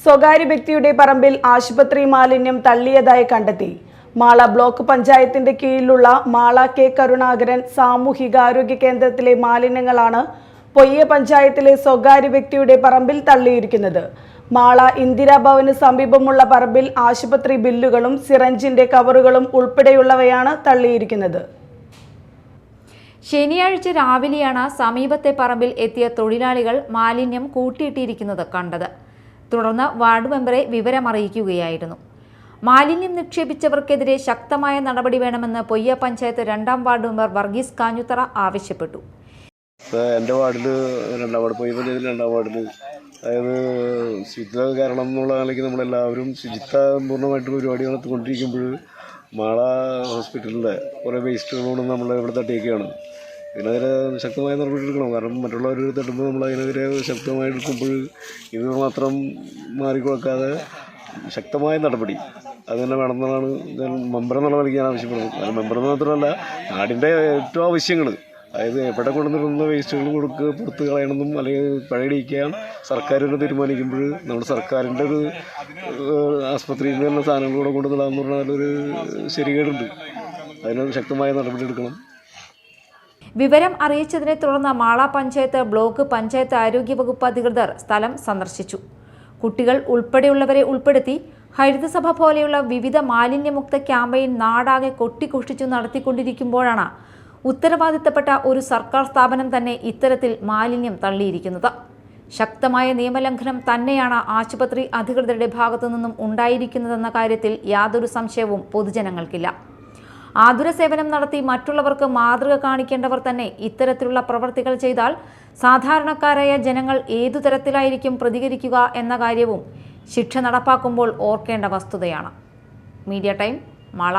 സ്വകാര്യ വ്യക്തിയുടെ പറമ്പിൽ ആശുപത്രി മാലിന്യം തള്ളിയതായി കണ്ടെത്തി. മാള ബ്ലോക്ക് പഞ്ചായത്തിന്റെ കീഴിലുള്ള മാള കെ കരുണാകരൻ സാമൂഹികാരോഗ്യ കേന്ദ്രത്തിലെ മാലിന്യങ്ങളാണ് പൊയ്യ പഞ്ചായത്തിലെ സ്വകാര്യ വ്യക്തിയുടെ പറമ്പിൽ തള്ളിയിരിക്കുന്നത്. മാള ഇന്ദിരാഭവന് സമീപമുള്ള പറമ്പിൽ ആശുപത്രി ബില്ലുകളും സിറഞ്ചിന്റെ കവറുകളും ഉൾപ്പെടെയുള്ളവയാണ് തള്ളിയിരിക്കുന്നത്. ശനിയാഴ്ച രാവിലെയാണ് സമീപത്തെ പറമ്പിൽ എത്തിയ തൊഴിലാളികൾ മാലിന്യം കൂട്ടിയിട്ടിരിക്കുന്നത് കണ്ടത്. തുടർന്ന് വാർഡ് മെമ്പറെ വിവരമറിയിക്കുകയായിരുന്നു. മാലിന്യം നിക്ഷേപിച്ചവർക്കെതിരെ ശക്തമായ നടപടി വേണമെന്ന് പൊയ്യ പഞ്ചായത്ത് 2ാം വാർഡ് മെമ്പർ വർഗീസ് കാഞ്ഞുത്തറ ആവശ്യപ്പെട്ടു. എൻ്റെ വാർഡിൽ 2ാം വാർഡ് പൊയ്യ പഞ്ചായത്തിൽ 2ാം വാർഡിൽ അതായത് ശുചിത്വ കാരണം എന്നുള്ള നിലയ്ക്ക് നമ്മളെല്ലാവരും ശുചിത്വ പൂർണ്ണമായിട്ട് പരിപാടി നടത്തിക്കൊണ്ടിരിക്കുമ്പോൾ മാള ഹോസ്പിറ്റലിൻ്റെ കുറേ വേസ്റ്റുകളോട് നമ്മൾ ഇവിടെ തട്ടിയൊക്കെയാണ്. ഇതിനെതിരെ ശക്തമായ നടപടി എടുക്കണം. കാരണം മറ്റുള്ളവർ തട്ടുമ്പോൾ നമ്മൾ അതിനെതിരെ ശക്തമായി എടുക്കുമ്പോൾ ഇത് മാത്രം മാറിക്കൊടുക്കാതെ ശക്തമായ നടപടി അത് തന്നെ വേണമെന്നാണ് ഞാൻ മെമ്പർ എന്നുള്ള നിലയ്ക്ക് ഞാൻ ആവശ്യപ്പെടുന്നത്. കാരണം മെമ്പർ മാത്രമല്ല, നാടിൻ്റെ ഏറ്റവും ആവശ്യങ്ങൾ, അതായത് എവിടെ കൊണ്ടുവന്നിരുന്ന വേസ്റ്റുകൾ പുറത്ത് കളയണമെന്നും അല്ലെങ്കിൽ പഴയടിക്കാൻ സർക്കാർ തന്നെ തീരുമാനിക്കുമ്പോൾ നമ്മുടെ സർക്കാരിൻ്റെ ഒരു ആസ്പത്രിയിൽ നിന്ന് തന്നെ സാധനങ്ങളൂടെ കൊണ്ടുവന്നിടാമെന്ന് പറഞ്ഞാൽ ഒരു ശരികേടുണ്ട്. അതിന് ശക്തമായ നടപടി എടുക്കണം. വിവരം അറിയിച്ചതിനെ തുടർന്ന് മാള പഞ്ചായത്ത് ബ്ലോക്ക് പഞ്ചായത്ത് ആരോഗ്യവകുപ്പ് അധികൃതർ സ്ഥലം സന്ദർശിച്ചു. കുട്ടികൾ ഉൾപ്പെടെയുള്ളവരെ ഉൾപ്പെടുത്തി ഹരിതസഭ പോലെയുള്ള വിവിധ മാലിന്യമുക്ത ക്യാമ്പയിൻ നാടാകെ കൊട്ടിഘോഷിച്ചു നടത്തിക്കൊണ്ടിരിക്കുമ്പോഴാണ് ഉത്തരവാദിത്തപ്പെട്ട ഒരു സർക്കാർ സ്ഥാപനം തന്നെ ഇത്തരത്തിൽ മാലിന്യം തള്ളിയിരിക്കുന്നത്. ശക്തമായ നിയമലംഘനം തന്നെയാണ് ആശുപത്രി അധികൃതരുടെ ഭാഗത്തു നിന്നും ഉണ്ടായിരിക്കുന്നതെന്ന കാര്യത്തിൽ യാതൊരു സംശയവും പൊതുജനങ്ങൾക്കില്ല. ആതുര സേവനം നടത്തി മറ്റുള്ളവർക്ക് മാതൃക കാണിക്കേണ്ടവർ തന്നെ ഇത്തരത്തിലുള്ള പ്രവർത്തികൾ ചെയ്താൽ സാധാരണക്കാരായ ജനങ്ങൾ ഏതു തരത്തിലായിരിക്കും പ്രതികരിക്കുക എന്ന കാര്യവും ശിക്ഷ നടപ്പാക്കുമ്പോൾ ഓർക്കേണ്ട വസ്തുതയാണ്. Media time, Mala.